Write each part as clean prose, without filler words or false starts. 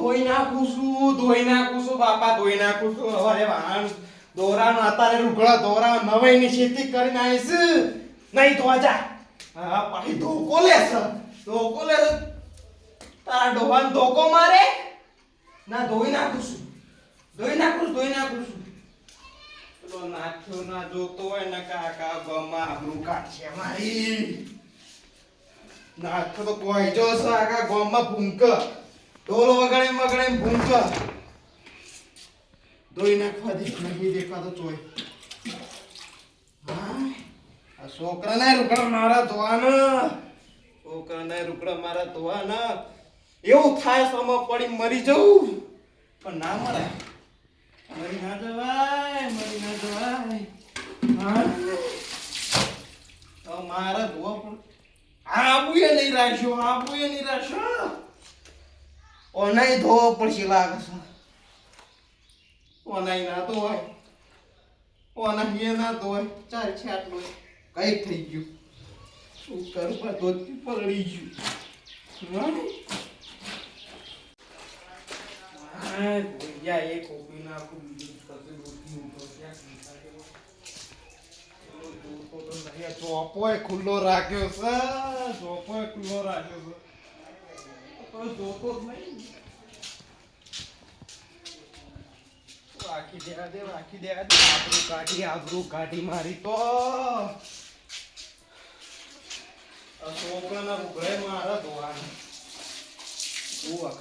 ધોઈ નાખું છું બાપા, ધોઈ નાખું છું. હવે વાહન દોરાનો અત્યારે રૂગડા દોરા નવાઈની ખેતી કરીને આવીશ. નહીં ધોવા જા. હા પાછી ધોકો લેશે. તારા ડોહાને ધોકો મારે ના. ધોઈ નાખું છું. પેલો નાખ્યો ના જોતો હોય ને કાકા ગમા આબરૂ કાઢશે મારી. નાખ્યો તો કોઈ જો છે આખા ગામમાં ભૂંક. ઢોલ વગાડે ભૂંક. ધોઈ નાખવા દે. નહીં દેખાતો ચોય. આ છોકરાને રૂકડા મારા ધોવાના. એવું થાય સમય પડી મરી જવું પણ ના મરાય. મરી ના જવાય. મારા ધોવા પણ આબુએ નહીં રાખ્યો. ઓનાઈ ધોવો પડશે લાગે છે. ઓનાઈ ના ધોવાય. ઓનાઈ ના ધોવાય. ચાલ છે આટલું કઈ થઈ ગયું. શું કરું પણ ધોતી પલળી ગયું. એક કોપી નાખું ચોપોય ખુલ્લો રાખ્યો છે. જોતો જ નહીં. રાખી દેવા દે. આબરૂ કાઢી મારી તો છોકરાના રૂગડે મારા ધોવાના.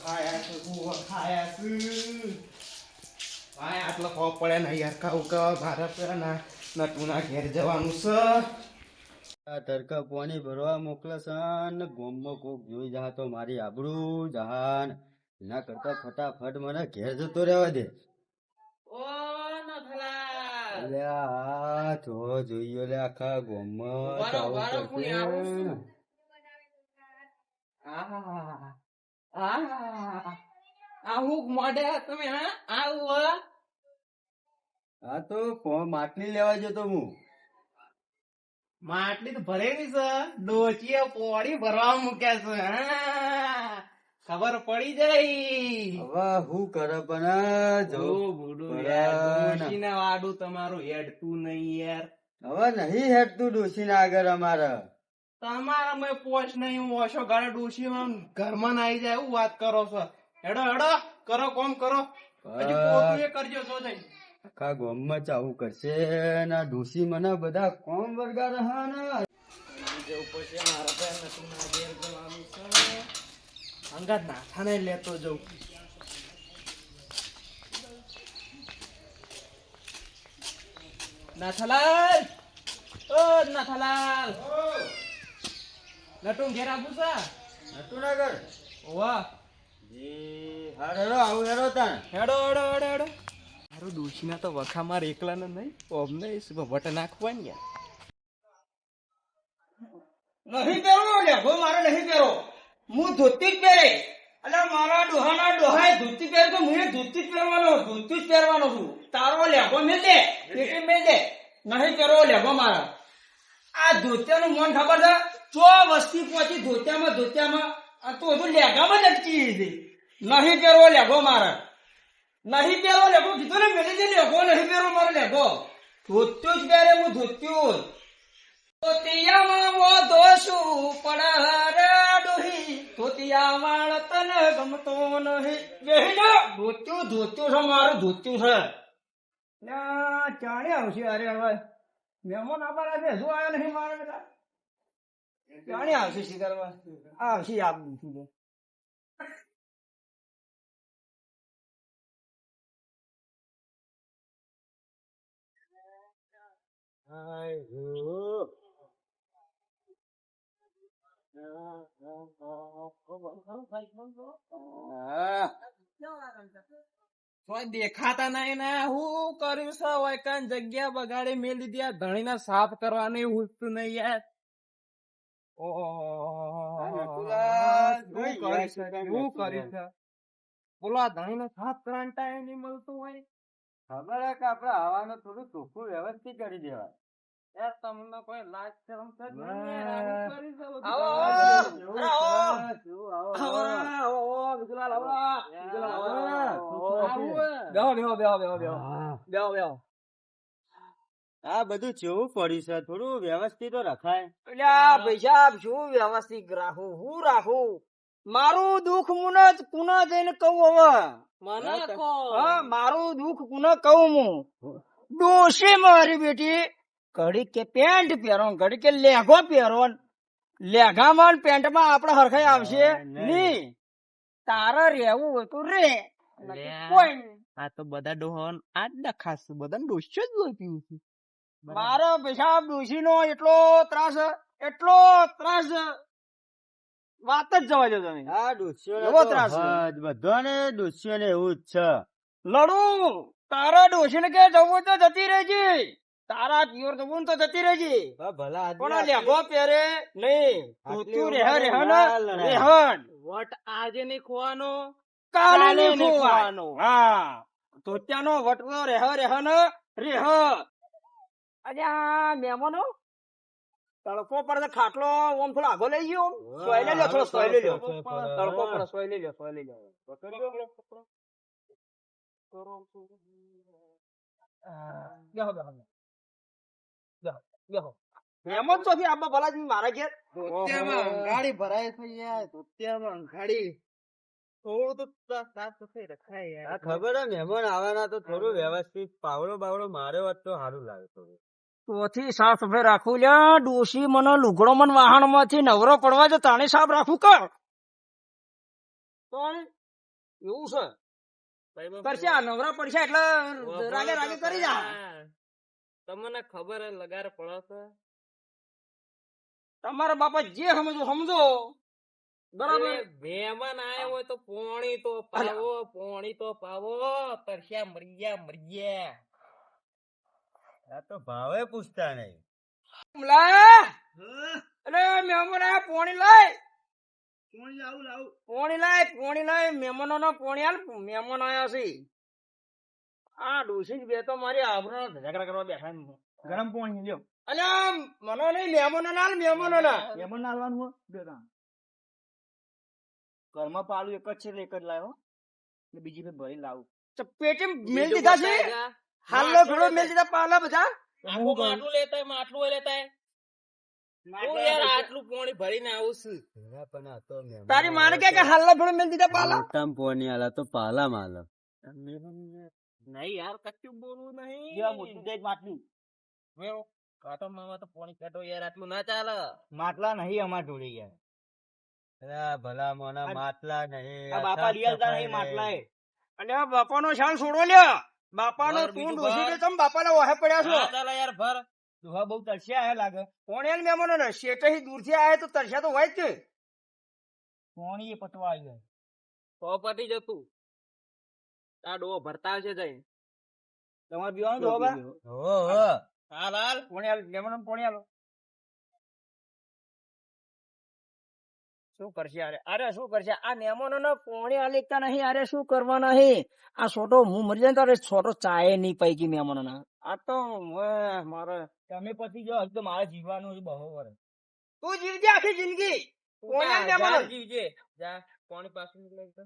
ખાયા છે. ભાઈ આટલો ખો પડે ને યાર. ખાવું કે ભારત ના નટુના ઘેર જવાનું છે. આ તડકા પાણી ભરવા મોકલે છે ને ગોમમાં કોક જોઈ જા તો મારી આબરૂ જહાન. એના કરતા ફટાફટ મને ઘેર જતો રહેવા દે. લે આ તો જોઈયો લે આખા ગોમમાં ચાલુ કરશે. હા તો માટલી લેવા જતો હું. માટલી તો ભરેલી છે. ડોચીએ પોળી ભરવા મૂક્યા છે. ખબર પડી જાય. હવે હું કરે પણ વાડું તમારું હેડતું નહીં યાર. હવે નહીં હેઠતું ડોસી ના આગળ અમારે. તમારા મેં પોચ નહીં. હું ઓછો ગાડે ડોસી ઘરમાં ના આવી જાય એવું વાત કરો છો. હેડો કરો કોમ કરો. હજી પોતું એ કરજો તો જઈ. આખા ગામમાં ચાવું કરશે ને ડોસી મને બધા કોમ વરગાડે. હા ને જવું પડશે મારા પાસે. નથી ના ઘેર જવાનું છે. અંગાત નાથાને લેતો જવું. નાથાલાલ, નટુ ઘેર આવું છે. નતું ના કર. વાહ જી હાર હેરો આવું હેરો તાણ. હેડો. મારું ડોશીના તો વખા માર એકલા ને નહીં. ઓમને વટ નાખવા ને યાર. નહીં પહેરો લેગો મારે નહીં પહેરો. હું ધોતી જ પહેરે. એટલે મારા ડોહાએ ધોતી પહેરે તો હું ધોતી જ પહેરવાનો છું. તારો લેગો મેલ દે. પેટી મેલ દે. નહીં પહેરો લેગો મારા. આ ધોતિયાનું મન ખબર છે. ચો વસ્તી પહોંચી ધોતિયામાં આ તો હજુ લેગામાં જ અટકી છે. નહીં પહેરો લેગો મારા. નહીં પહેરો લેગો કીધું ને મેલે જે લેગો નહીં પહેરો મારો લેગો. ધોત્યું જ પહેરે હું ધોત્યું જ. ધોતિયામાં મોધો શું પડે ડોહી. ધોતિયામાં તને ગમતો નહીં. બેહીને ધોત્યું છે મારું ધોત્યું છે. ચાણે આવશે. અરે હવે મહેમાન આપણા છે હજુ આવ્યો નહીં મારે બેટા. ચાણે આવશે શિકારમાં આવશે આપું. દેખાતા નહીં ને હું કર્યું છે. હોય કાન જગ્યા બગાડી મેલી દીધી. આ ધણીને સાફ કરવાની ઉઠતું નહીં યાર. શું કર્યું છે. બોલો આ ધણીને સાફ કરવાનો ટાઈમ નહીં મળતું હોય. ખબર કે આપડે આવવાનું થોડું ચોખ્ખું વ્યવસ્થિત કરી દેવાય. યાર તમને કોઈ લાજ શરમ તો જ નહીં વાહ. યાર, આવું કરી દો બધું. આવો, આવો, આવો, આવો, આવો, આવો, વિજુલાલ, આવો, વિજુલાલ, આવો. આવો. બેહો, બેહો, બેહો, બેહો, બેહો. હા. બેહો, બેહો. આ બધું કેવું પડ્યું છે થોડું વ્યવસ્થિત તો રખાય. અલ્યા પૈસા શું વ્યવસ્થિત રાખું, હું રાખું? મારું દુઃખ મુને જ પુનઃ જઈને કહું હવે. હા, મારું દુઃખ પુનઃ કહું હું. ડોશી મારી બેટી ઘડી કે પેન્ટ પહેરો, ઘડી કે લેઘો પહેરો. લેઘામાં ને પેન્ટમાં આપણે હરખાઈ આવશે નહીં. નહીં. તારે રહેવું હોય તો રે. લ્યા. કોઈ નહીં. આ તો બધા ડોહન આ જ નખાશે બધા ડોસ્યો જ લોહી પીવું છે મારો પેશાબ ડોશી નો એટલો ત્રાસ વાત જ જવા દો તમે. આ ડોશીઓને એવો તો ત્રાસ છે. હદ, બધાને ડોશીઓને એવું જ છે. લડું તારા ડોશીને કે જવું તો જતી રહેજે. તારા પિયોર જવું ને તો જતી રહેજે. ભલા આદમી પણ આ લેઘો પહેરે નહીં. આટલી તું ઉંમરે રેહ ને ના લડાય. રેહન. વટ આજે નહીં ખોવાનો કાલે કાલે નહીં નહીં ખોવાય. ખોવાનો. હા તો ત્યાંનો વટવો રેહન રેહ. અલ્યા મહેમાનો તડકો પડે તો ખાટલો ઓમ થોડો આગો લઈ ગયો. સોય લઈ લો, થોડો સોય લઈ લો. તડકો પડે, સોય લઈ લો, સોય લઈ લો. બેહો, બેહો, બેહો. બેહો, બેહો. મહેમાન ચોથી આબા ભલાજી મારા ઘેર. ધોતિયામાં અંગાડી ભરાય છે યાર ધોતિયામાં અંગાડી થોડું તો સાફ સફાઈ રખાય આ યાર ખબર હે મહેમાન આવવાના તો થોડું વ્યવસ્થિત પાવડો બાવડો માર્યો હોત તો સારું લાગે થોડું. તોથી સાફ સફાઈ રાખું લ્યા. ડોશી મને લુગડો મન વાહન માંથી નવરો પડવા જો તાણે સાફ રાખું કર. તો એવું છે કરશે આ નવરા પડશે એટલે રાગે રાગે કરી જા. તમને ખબર હે લગાર પડે છે તમારા બાપા જે સમજો સમજો. બરાબર. એ મહેમાન આયા હોય તો પોણી તો પાવો તરસ્યા મરી આ તો ભાવે પૂછતા નહીં. લા અરે મહેમાન આયા પોણી લાય. પોણી લાય મહેમાનો નો પોણી હાલ. મહેમાન આયા છે. આ ડોશી બે તો મારી આબરૂ ઝઘડા કરવા બેઠા છે. ગરમ પોણી લ્યો. અલ્યા મને નહીં મહેમાનો ના હાલ, મહેમાનો ના. મહેમાન ના હાલવાનું બે ઘરમાં પાલું એક જ છે એટલે એક જ લાવ્યો. બીજી ફેર ભરી લાવું. પેટી મેલ દીધા છે. હાલો ઘડો મેલ દીધા પાલા બધા. માટલું લેતા હું યાર આટલું પોણી ભરીને આવું છું ભેગા પણ આ તો મહેમાન તારી માને કે હાલો ઘડો મેલ દીધા પાલા. મોટામાં પોની આલા તો પાલા માલ. નહીં યાર કશું બોલવું નહીં જેવા મોટી દેખ માટલું. વેરો કાંટો મામા તો પોણી કાઢો યાર આટલું ના ચાલે માટલા નહીં અમાર જોડે યાર. અરે ભલા મોના માટલા નહીં. આ બાપા સાફ રિયલ સફાઈ નહીં નહીં. માટલા એ. અને આ બાપાનો શાન છોડો લ્યો. બાપાનો ભર તું બીજું ડોસી ભર. કે તમ બાપાના ઓહે પડ્યા છો. ના ચાલે યાર ભર દોહા બહુ તરસ્યા આયા લાગે. પોણિયાલ મહેમાનો ને શેઠેથી દૂરથી આયા તો તરસ્યા તો હોય જ છે. પોણી એ પટવા આવી તો પટી જતું આ ડો ભરતા આવશે જઈ તમારે પીવાનું તો હવે હો હો. હાલ હાલ પોણિયાલ મહેમાનો પોણિયાલો શું કરશે અરે શું કરશે આ મહેમાનો ને પોણી આલીકતા નહીં. અરે શું કરવાના હે આ છોટો હું મરી જાય ને તારે છોટો ચાય નહીં પૈકી મહેમાનો ના. આ તો મારે તમે પછી જો હજુ તો મારે જીવવાનું છે બહુ વર્ષ. તું જીવજે આખી જિંદગી. પોણિયાલ મહેમાનો જીવજે જા પાણી પાછું લઈ તો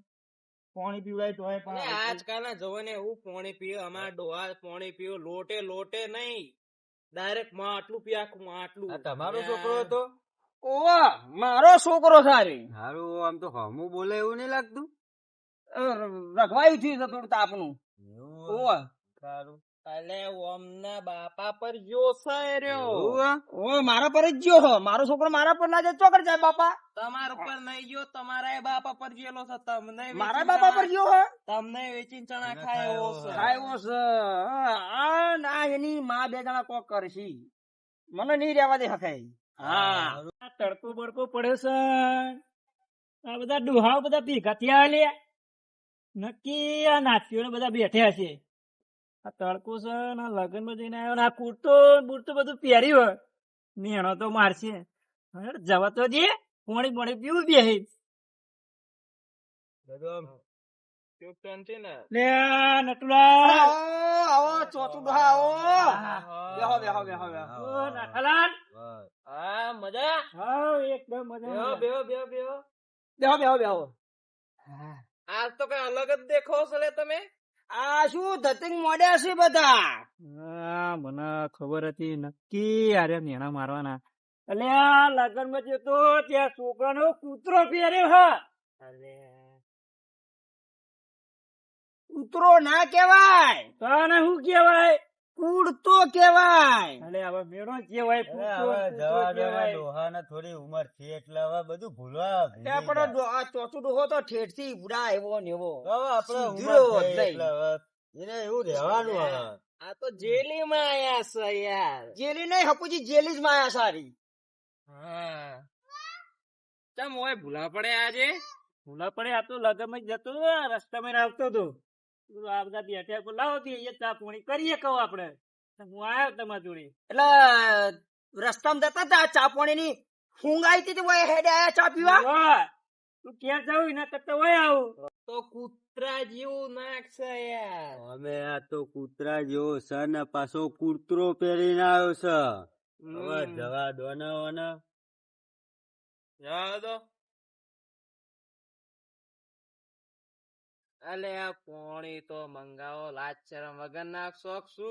પાણી પીવડાય તો અને આજકાલના જવાને એવું પાણી પીવે અમારા ડોહા પાણી પીવે લોટે નહીં ડાયરેક્ટ માટલું પી આખું માટલું આ તમારો છોકરો હતો? ઓવા મારો છોકરો સારી હારું આમ તો હમું બોલે એવું નહીં લાગતું. રખવાયું થયું છે થોડું તાપનું. એવું ઓવા સારું. અલે ઓમના બાપા પર જોશે રહ્યો એવું હે? ઓ મારા પર જ ગયો હો. મારો છોકરો મારા પર ના જાય ચોકર જાય બાપા. તમારા ઉપર નહીં ગયો તમારા બાપા પર ગયેલો છે તમને મારા બાપા પર ગયો હો. તમને વેચીને ચણા મને ખાય એવો ખાયો છે ખાયો છે. આ ના એની માં બે જણા કોક કરશી. મને નહીં રહેવા દે હકાય. હા આ તડકો બડકો પડ્યો છે. આ બધા ડોહાઓ બધા ભેગા થયા લે. નક્કી આ નાતીઓ બધા બેઠ્યા છે. આ તડકો છે ને લગ્ન માં જઈને આવ્યો ને આ કુર્તો બુર્તો બધું પહેર્યું હોય. મેણો તો મારશે. હવે જવા તો દે. પોણી પોણી પીવું બે બધું આમ કેવું શાંતિ ને? લે નટુલા આવો ચોથું ડોહા આવો બેહો બેહો બેહો બેહો નટલાલ હા, મજા? હા એકદમ મજા બેહો, બેહો, બેહો, બેહો. બેહો બેહો બેહો આજ તો કઈ અલગ જ દેખો છો લે તમે. આ શું ધતિંગ મોડ્યા છે બધા મને ખબર હતી નક્કી આરે નેણા મારવાના એટલે આ લગન માં જતો ત્યાં છોકરાનો કૂતરો પહેર્યો હા અરે કૂતરો ના કેવાય તને શું કેવાય કૂડતો કેવાય એટલે હવે મેળો કેવાય ડોહાને થોડી ઉંમર છે એટલે હવે બધું ભૂલવા ત્યાં પણ આ ચોથું ડોહો તો ઠેઠ થી ઉડા એવો ને એવો આપડે સીધો ઉંમર જ થઈ નહીં. એટલે હવે એને એવું રહેવાનું હવે આ તો જેલી માં આયા છે યાર. જેલી નહીં હપુજી જેલી જ માયા સારી હા, ચમ હોય ભૂલા પડે આજે? ભૂલા પડે આ તો લગન માં જતો રસ્તામાં આવતો હતો આ બધા બેઠા લાવો ચા પાણી કરીએ કહો આપડે હું આવ્યો તમારા જોડે એટલે રસ્તામાં જતા હતા ચા પાણી ની ઊંઘ આવી હતી હેડે આયા ચા પીવા તું ક્યાં જાવ એના કરતા હોય આવું તો કૂતરા જેવું નાક છે યાર. અમે આ તો કૂતરા જેવો છે ને પાછો કૂતરો પહેરીને આવ્યો છે હવે જવા દો ને જવા દો. અલે આ પોણી તો મંગાવો લાજ શરમ વગર ના શોખ શું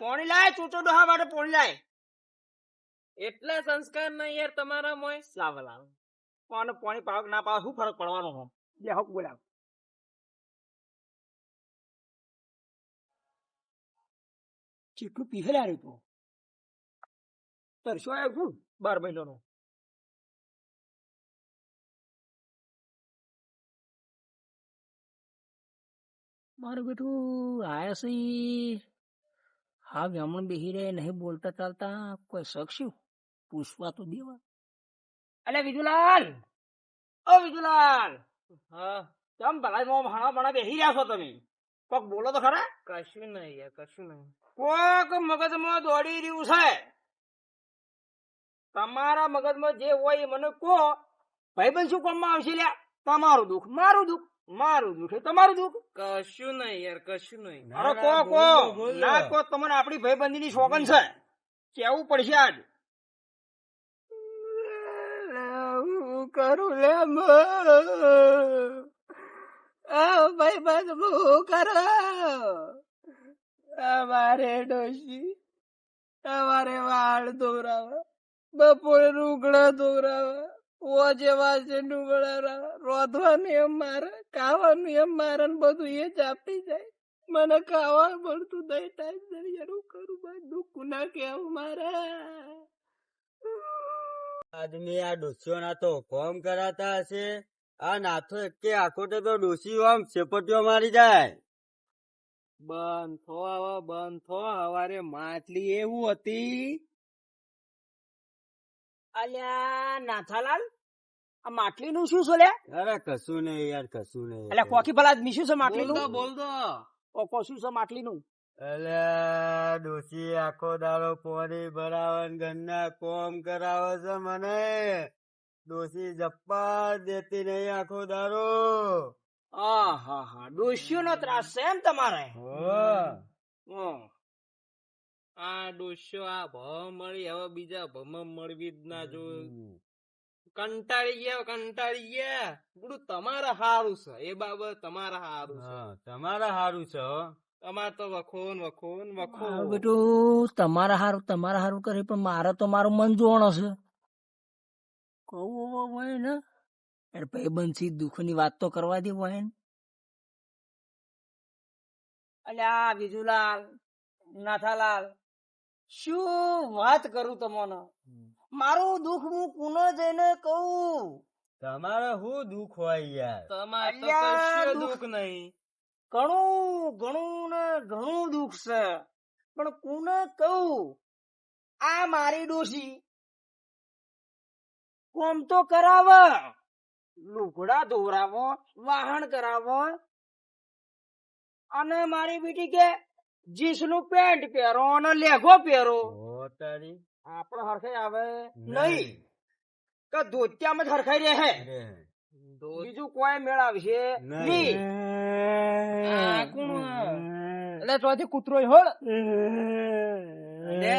પાણી લાય ચૂંટો ડોહા માટે પાણી લાય એટલા સંસ્કાર નહીં યાર તમારા મોય. લાવ લાવ પાણી પાવ ના પાવ શું ફરક પડવાનો હો જે હક બોલાવ કેટલું પીહેલા રે તું તરસો આવ્યો છું 12 મહિનાનો મારું બેટું આયા છે હા ગામણ બેહી રહે નહીં બોલતા ચાલતા કોઈ શકશું પૂછવા તો દેવા અલે વિજુલાલ ઓ વિજુલાલ હા, તમ ભલા ભાણા ભાણા બેહી રહ્યા છો તમે કોક બોલો તો ખરા કશું નહીં યાર, કશું નહીં. કોક મગજમાં દોડી રહ્યું છે તમારા મગજમાં જે હોય એ મને કહો ભાઈબંધ શું કામમાં આવશે લ્યા તમારું દુઃખ મારું દુઃખ મારું દુઃખ એ તમારું દુઃખ કશું નહીં યાર, કશું નહીં. અરે કો ના કો તમને આપણી ભાઈબંધી ની શોખન છે કેવું પડશે આજ હું કરું લે ભાઈબંધ હું કરો અમારે ડોશી અમારે વાળ દોરાવા બપોરે રૂગડા દોરાવા ઓજે વાજે ડુંગળા રોધવાનું એમ મારે ખાવાનું એમ મારે ને બધું એ જ આપી જાય મને ખાવા મળતું દઈ ટાઈમ દરિયાનું કરું બધું ગુના કેવું મારે આદમી આ ડોસીઓ ના તો કોમ કરાતા હશે આ નાથો એકે આખોટે તો ડોસી આમ સેપટીઓ મારી જાય બંધ થો હવે, બંધ થો. હવારે માછલી એવું હતી. અલ્યા નાથાલાલ આ માટલી નું શું છે લે અરે કશું નહીં યાર કશું નહીં એટલે કોકી ભલા આદમી શું છે માટલી બોલ દો, નું બોલ દો. ઓકો શું છે માટલી નું એટલે ડોસી આખો દાડો પોણી ભરાવન ઘરના કોમ કરાવે છે મને ડોસી જપ્પા દેતી નહીં આખો દાડો હા ડોશીઓ નો ત્રાસ છે એમ તમારે હમ. આ ડોસ્યો આ ભવ મળી હવે બીજા ભમ મળવી જ ના જો. કંટાળી ગયા બધું તમારે હારું છે એ બાબત તમારે હારું છે. તમારે સારું છે હો અમાર તો વખોન મારું બેટું તમારા હારું કરે પણ મારે તો મારું મન જોણ હશે કહું હોય ને અરે ભાઈબંધ થી દુઃખ ની વાત તો કરવા દે હોય ને અલ્યા વિજુલાલ નાથાલાલ શું વાત કરું તમને મારું દુઃખ હું પુનઃ જઈને કહું તમારે શું દુઃખ હોય યાર તમારે તો અલ્યા, કશું દુઃખ. દુઃખ નહીં. ઘણું દુઃખ છે પણ કોને કહું આ મારી ડોશી કોમ તો કરાવે લુગડા ધોરાવો વાહન કરાવો અને મારી બેટી કે જીન્સ નું પેન્ટ પહેરો અને લેઘો પહેરો ઓ તારી આપડે હરખાઈ આવે નહીં કે ધોતિયામાં જ હરખાઈ રહે બીજું કોઈ મેળવશે નહીં. આ કોણ? એટલે ચોથી કૂતરો હો લે.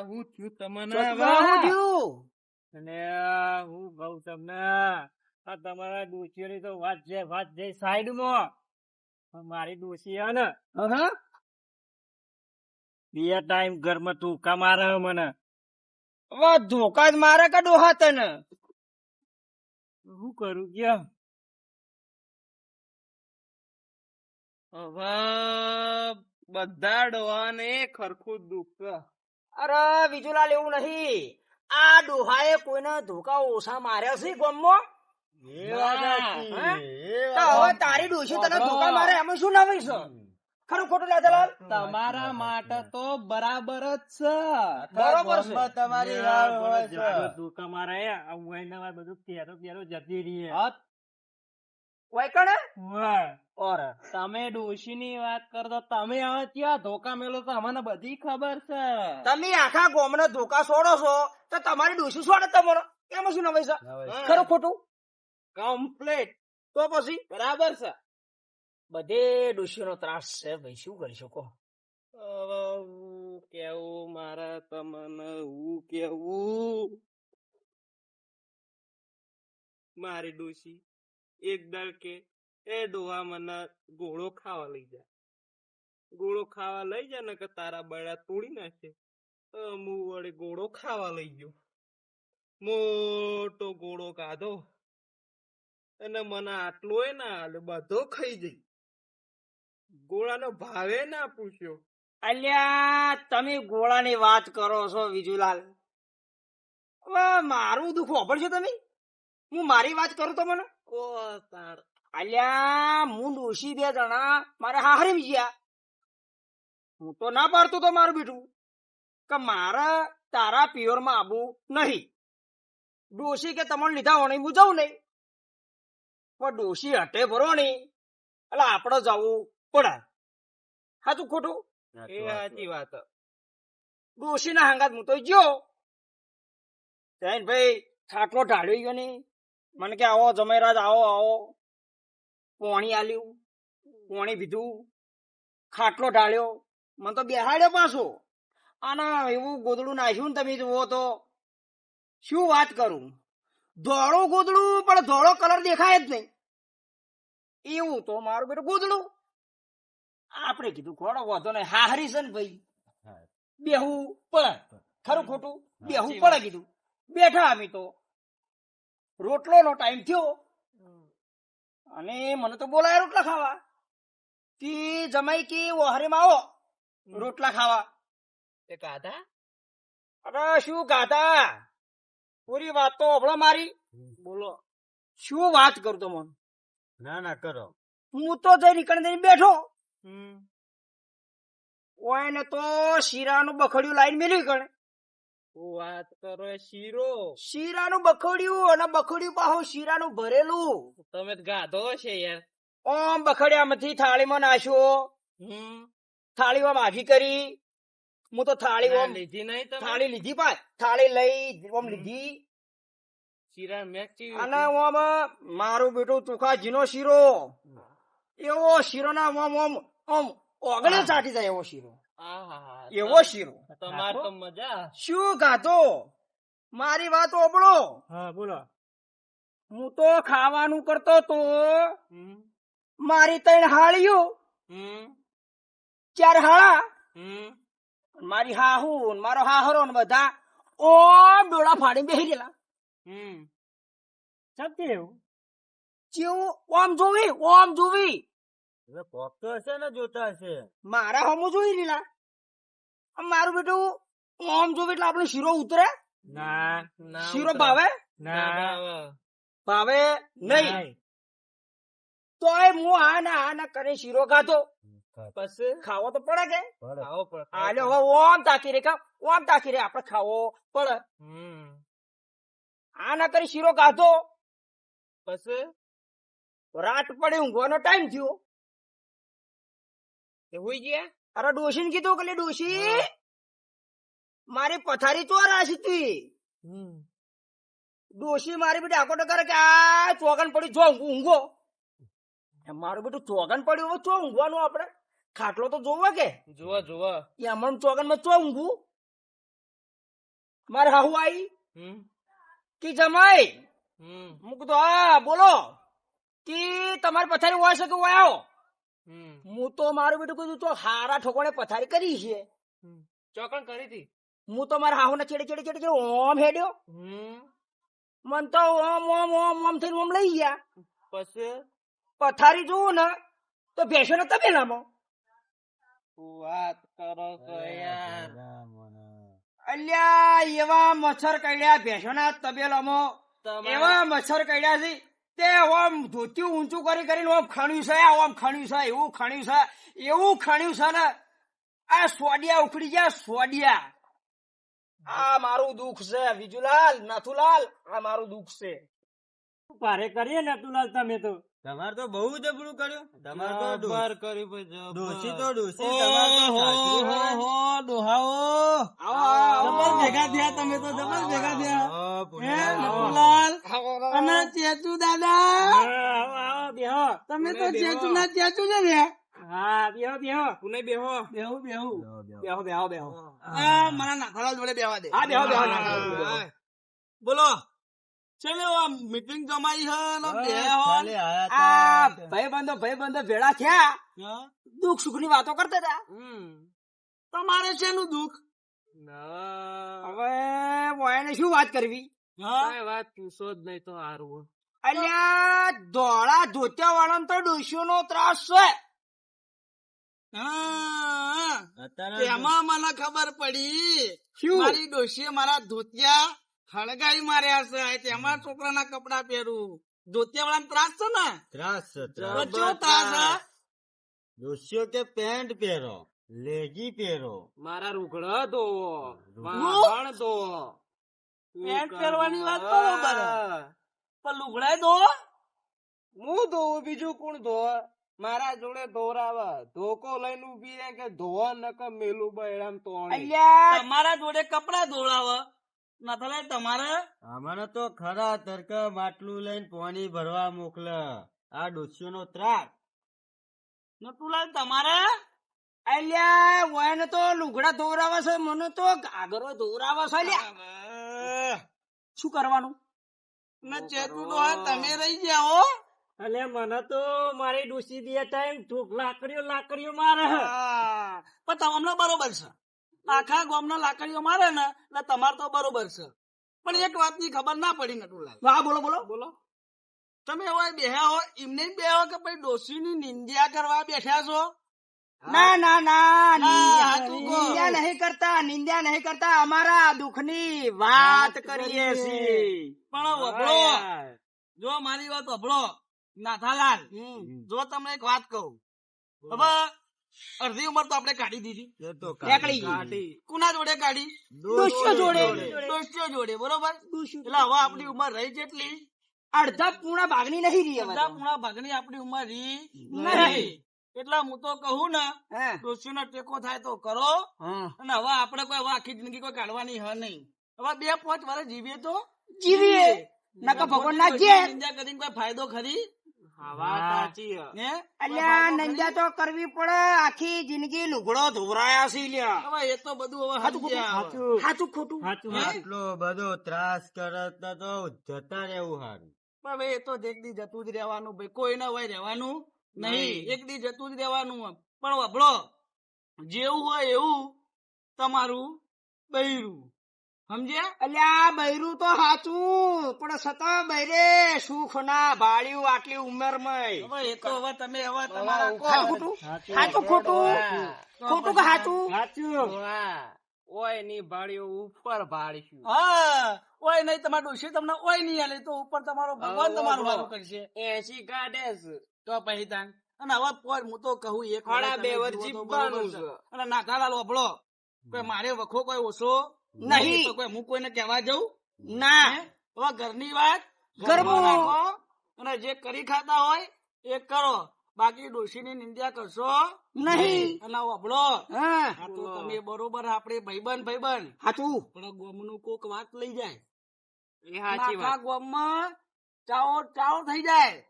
હું થયું તમને શું હવે? થયું? અને હું કહું તમને આ તમારા ડોશીઓની તો વાત છે સાઈડમાં. પણ મારી ડોશી હે ને હા, બે ટાઈમ ઘરમાં ટૂંકા મારે હે મને. હવે ધોકા જ મારે કે ડોહા તને? શું કરું ક્યાં હવે બધા ડોહાને ખરખું દુઃખ છે. અરે વિજુલાલ એવું નહીં. આ ડોહાએ કોઈને ધોકા ઓછા માર્યા છે ગામમાં? એ વાત સાચી. હા? એ તો વાત હવે તારી ડોશી તને ધોકા મારે એમાં શું નવાઈ છે? ખરું ખોટું લાદલાલ? તમારા માટે તો બરાબર જ છે. બરોબર છે. ગામમાં તમારી યાર, રાહ પણ હોય જબરો છે. ટૂંકા મારે આ ઉંવાઈના બધું પેરો જતી રહી હે. હા, ઓય કણે? વાહ. ઓર તમે ડોશી ની વાત કરતો તમે હવે ક્યાં ધોકા મેલો તો અમને બધી ખબર છે. તમે આખા ગામને ધોકા છોડો છો તો તમારી ડોશી છોડે તમારો એમાં શું નવાઈ છે? હા. ખરું ખોટું? કમ્પ્લીટ તો પછી બરાબર છે. બધે ડોશીનો ત્રાસ છે ભાઈ, શું કરી શકો? હવે હું કેવું મારે તમને હું કેવું મારી ડોશી એક દર કે એ ડોહા મને ગોળો ખાવા લઈ જાય. ગોળો ખાવા લઈ જાય ને કે તારા બળા તોડી નાખે. હું વળી ગોળો ખાવા લઈ ગયો. મોટો ગોળો કાઢો અને મને આટલો ના હાલે બધો ખાઈ જઈ. ગોળાનો ભાવે ના પૂછ્યો. અલ્યા તમે ગોળાની વાત કરો છો વિજુલાલ. હવે મારું દુઃખ વાપરશો તમે? હું મારી વાત કરું તો મને કો તાર અલ્યા હું ડોશી બે જણા મારે હાહરી ગયા. હું તો ના પાડતો તો મારું બેઠું કે મારે તારા પિયરમાં આવવું નહીં. ડોશી કે તમને લીધા હોણી હું જવું નહીં. પણ ડોશી હટે ભરો નહીં એટલે આપણે જવું પડે. સાચું ખોટું? એ સાચી વાત. ડોશી ના હંગાત હું તો ગયો. જૈન ભાઈ ખાટલો ઢાળ્યો ગયો ને મને કે આવો જમેરાજ આવો આવો. પોણી આલ્યું, પોણી પીધું, ખાટલો ઢાળ્યો, મને તો બેહાડ્યો પાછો. અને એવું ગોદડું નાખ્યું ને તમે જુઓ તો શું વાત કરું. ધોળું ગોદડું પણ ધોળો કલર દેખાય જ નહીં એવું તો મારું બેટું ગોદડું. આપણે કીધું ખોડો વાંધો નહીં હાહરી છે ને ભાઈ બેહું પડે. ખરું ખોટું? બેહું પડે કીધું. બેઠા અમે તો રોટલો નો ટાઈમ થયો અને મને તો બોલાય રોટલા ખાવા. તી જમાઈ કે ઓહરીમાં આવો રોટલા ખાવા. તે કાધા અરે શું ગાતા? પૂરી વાત તો હભળો મારી. બોલો. શું વાત કરું તો મને? ના ના કરો. હું તો જઈ નીકળી બેઠો. હમ ઓય ને તો શીરાનું બખડિયું લાઈન મેલ્યું કણે. વાત કરો એ શીરો. શીરાનું બખડિયું અને બખડિયું પાછું શીરાનું ભરેલું. તમે તો ગાધો છે યાર. ઓમ બખડિયામાંથી થાળીમાં નાખ્યો. થાળીમાં માફી કરી. હું તો થાળી ઓમ લીધી નહીં તમે? થાળી લીધી પાછ થાળી લઈ ઓમ લીધી શીરા મેક અને ઓમ મારું બેટું તુખાજીનો શીરો એવો શીરો ના ઓમ ઓમ ઓમ ઓગળે ચાટી જાય એવો શીરો. એવો શીરો તમારે તો મજા. શું ગાતો? મારી વાત ઓબળો. હા બોલો. હું તો ખાવાનું કરતો તો હમ મારી ત્રણ હાળીઓ હમ 4 હાળા હમ મારી હાહુ ને મારો હાહરો ને બધા ઓમ ડોળા ફાડી બેહી ગયેલા. હમ ચાલતી એવું. જેવું ઓમ જોવી હવે કોક તો હશે ને જોતા હશે. મારા હમું જોઈ લીલા. મારું બેટું ઓમ જોવી એટલે આપણે શીરો ઉતરે? ના ના શીરો ઉતરે. ભાવે? ના ભાવે નહીં. તોય હું આ ના કરી શીરો ખાતો. પછી ખાવો તો પડે કે? આવો પણ આલ્યો હવે ઓમ તાકી રે ઓમ તાકી રે આપણે ખાવો પડે. આ ના કરી શીરો ખાધો. પછી રાત પડે ઊંઘવાનો ટાઈમ થયો. એ હુઈ ગયા. અરે ડોશી ને કીધું કે લે ડોશી મારી પથારી ચોરાશી તી ડોશી મારી બેટી આકોટો કરે કે આ ચોગન પડી જો ઊંઘો મારું બેટું ચોગન પડ્યું હવે ચો ઊંઘવાનું આપણે ખાટલો તો જોવો કે જોવા જોવા એમાં ચોગન માં ચો ઊંઘવું મારે હાહુ આવી કે જમાઈ હું કીધું હા બોલો કે તમારી પથારી હોય છે કે હોય આવો હું તો મારું બેટું કીધું તો હારા ઠોકોણે પથારી કરી છે ચોકણ કરી હતી હું તો મારા હાહુ ને ચેડે ચેડે ચેડે ઓમ હેડ્યો મન તો ઓમ ઓમ ઓમ ઓમ થઈને ઓમ લઈ ગયા પછી પથારી જોવું ને તો ભેંસો ને તબેલામાં વાત કરો છો યાર અલ્યા એવા મચ્છર કડ્યા ભેંસોના તબેલામાં એવા મચ્છર કડ્યા છે તે ઓમ ધોતી ઊંચું કરી કરીને ઓમ ખણ્યું છે ઓમ ખણ્યું છે એવું ખણ્યું છે એવું ખણ્યું છે ને આ સોડિયા ઉખડી ગયા સોડિયા આ મારું દુઃખ છે વિજુલાલ નાથુલાલ આ મારું દુઃખ છે ભારે કરીએ નટુલાલ તમે તો તમારે તો બહુ જબરું કર્યું તમારે તો જબ્બર કર્યું ભાઈ, જબ્બર. ડોશી તો ડોશી તમારે તો સાચું હોય. આવો, જબર ભેગા થયા તમે તો જબર ભેગા થયા હે નટુલાલ અને ચેતુ દાદા તમે તો ચેતુ ના ચેતુ છે ને હા બેહો બેહો પુનઃ બેહો બેહો બેહો બેહો મારા નાથાલાલ જોડે બેવા દે હા બેહો બેહો બોલો ચલો આ મીટિંગ જમાઈ છે ને બે આ ભાઈબંધો ભેળા થયા દુઃખ સુખ ની વાતો કરતા હતા તમારે શેનું દુઃખ હવે એને શું વાત કરવી કઈ વાત પૂછો જ નહીં તો હારું. અલ્યા ધોળા ધોત્યા વાળા તો ડોશીઓ નો ત્રાસ છે તેમાં મને ખબર પડી શું? મારી ડોશીએ મારા ધોતિયા હળગાઈ માર્યા છે તેમાં છોકરાના કપડા પહેરું ધોતિયા વાળા ત્રાસ છે ને ત્રાસ કેવો ત્રાસ છે? દોસ્યો કે પેન્ટ પહેરો લેગી પહેરો મારા રૂગડા ધોવો હું? વાહણ ધોવો પેન્ટ પહેરવાની વાત બરોબર પણ લુગડાય દો હું ધોવું બીજું કોણ ધોવે મારા જોડે ધોરાવે ધોકો લઈને ઉભી રહે કે ધોવા નક મેલું બૈરામ તોણી. અલ્યા તમારા જોડે કપડા ધોળાવ નાથાલાલ તમારે અમારે તો ખરા તરકા માટલું લઈને પાણી ભરવા મોકલે આ ડોસ્યો નો ત્રાસ નટુલાલ તમારે અલ્યા વયને તો લુગડા ધોરાવે છે મને તો ઘાઘરો ધોરાવે છે અલ્યા શું કરવાનું ને ચેતુ ડોહા તમે રહી ગયા હો અલે મને તો મારી ડોસી દે ટાઈમ લાકડીઓ મારે પણ તમને બરોબર છે આખા ગામના લાકડીઓ મારે ને એટલે તમારે તો બરોબર છે પણ એક વાતની ખબર ના પડી નટુલાલ હા બોલો બોલો બોલો તમે હવે બેહ્યા હો એમને જ બેહો કે ભાઈ ડોશીની નિંદ્યા કરવા બેઠા છો ના ના ના હાચું કહો. નિંદ્યા નહીં કરતા અમારા દુઃખની વાત કરીએ છીએ પણ વભળો જો મારી વાત વભળો નાથાલાલ જો તમને એક વાત કહું હવે અડધી ઉંમર તો આપણે કાઢી દીધી એ તો નીકળી ગઈ. કાઢી. કુના જોડે કાઢી ડોશીઓ જોડે ડોશીઓ જોડે બરોબર એટલે હવે આપણી ઉંમર રહી જેટલી અડધા પૂર્ણ ભાગની નહીં રહી હવે અડધા તો. પૂણા ભાગની આપણી ઉંમર રહી નહીં. નહીં એટલે હું તો કહું ને હા. ડોશીનો ટેકો થાય તો કરો હા. અને હવે આપણે કોઈ હવે આખી જિંદગી કોઈ કાઢવાની હ નહીં હવે 2-5 વર્ષ જીવીએ તો જીવીએ નકર ભગવાન ના જે નિંદા કરીને કોઈ ફાયદો ખરી હા, વાત સાચી હે. હે અલ્યા નંજા તો કરવી પડે આખી જિંદગી લુગડો ધોવરાયા છે લ્યા હવે એ તો બધું હવે સાચું સમજ્યા હવે. ખોટું સાચું ખોટું આટલો બધો ત્રાસ કરતા તો જતા રહેવું હારું હવે એ તો એક દી જતું જ રહેવાનું ભાઈ કોઈને હોય રહેવાનું નહીં એક દી જતું જ રહેવાનું પણ વભળો જેવું હોય એવું તમારું બૈરું સમજ્યા અલ્યા બૈરું તો સાચું પણ સતા બૈરે સુખ ના ભાળ્યું આટલી ઉંમર માં હવે એ તો હવે તમે હવે તમારા કહો. ખોટું સાચું ખોટું ખોટું કે સાચું વાહ. ઓય ની ભાળીઓ ઉપર ભાળીશું હા ઓય નહીં તમારા ડોશી તમને ઓય નહીં આલે તો ઉપર તમારો ભગવાન તમારું વારું કરશે 80 કાઢે છે તો પછી તાન અને હવે પોર હું તો કહું એક ખડા તમે બે જુઓ વર તો જીવવાનું બરોબર છે. છે. અને નાથાલાલ વભળો કોઈ મારે વખો કોઈ ઓછો નહીં. તો કોઈ હું કોઈને કહેવા જઉં ના હે? હવે ઘરની વાત ઘરમાં રાખો અને જે કરી ખાતા હોય એ કરો બાકી ડોશીની નિંદ્યા કરશો નહીં. અને વભળો, હા આ તો તમે બરોબર આપણે ભાઈબંધ હાચું પણ ગોમનું કોક વાત લઈ જાય એ સાચી વાત. આખા ગોમમાં ચાવો થઈ જાય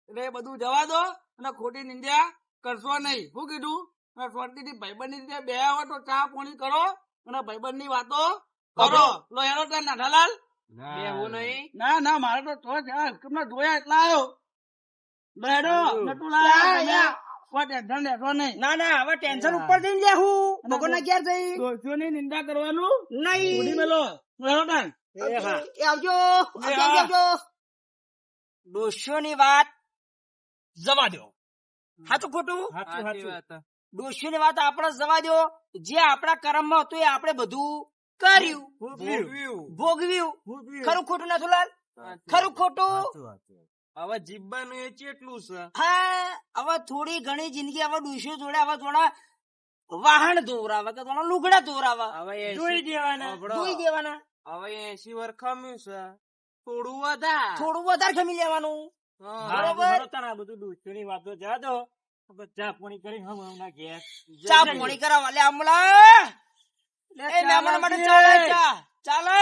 એટલે એ બધું જવા દો અને ખોટી નિંદ્યા કરશો નહીં. શું કીધું? અને શાંતિથી ભાઈબંધ ની બે આવો તો ચા પાણી કરો અને ભાઈબંધ ની વાતો કરો. લો હેરો ત્યાં નાનાલાલ. બેહવું નહીં. ના મારે તો તમને જોયા એટલા આવ્યો. બેડો નતું યા, લાયા યા. કોઈ ટેન્શન લેશો નહીં. ના ના હવે ટેન્શન ઉપર જઈને લે હું ભગવાનના ઘેર જઈ દોસ્તીઓની નિંદા કરવાનું નહીં છોડી મેલો. હેરો ત્યાં. એ આવજો આવજો ડોશીઓની વાત જવા દો સાચું ખોટું સાચી વાત. ડોશીઓની વાત આપણે જવા દો. જે આપણા કર્મમાં હતું એ આપણે બધું કર્યું ભોગવ્યું ખરું ખોટું નથી લાલ ખરું ખોટું હવે જીવવાનું એ કેટલું છે? હા હવે થોડી ઘણી જિંદગી હવે ડોશીઓ જોડે હવે થોડા વાહન દોરાવે કે થોડા લુગડા દોરાવે હવે ધોઈ દેવાના ધોઈ દેવાના હવે 80 વર્ષ ખમ્યું છે, થોડું વધારે. થોડું વધારે ખમી લેવાનું હા. બરોબર બધું દોસ્તોની વાતો જવા દો. ચા પાણી કરી હમણાં ઘેર ચા પાણી કરાવવા લે હમણાં એ મહેમાન માટે ચાલે ચા ચાલે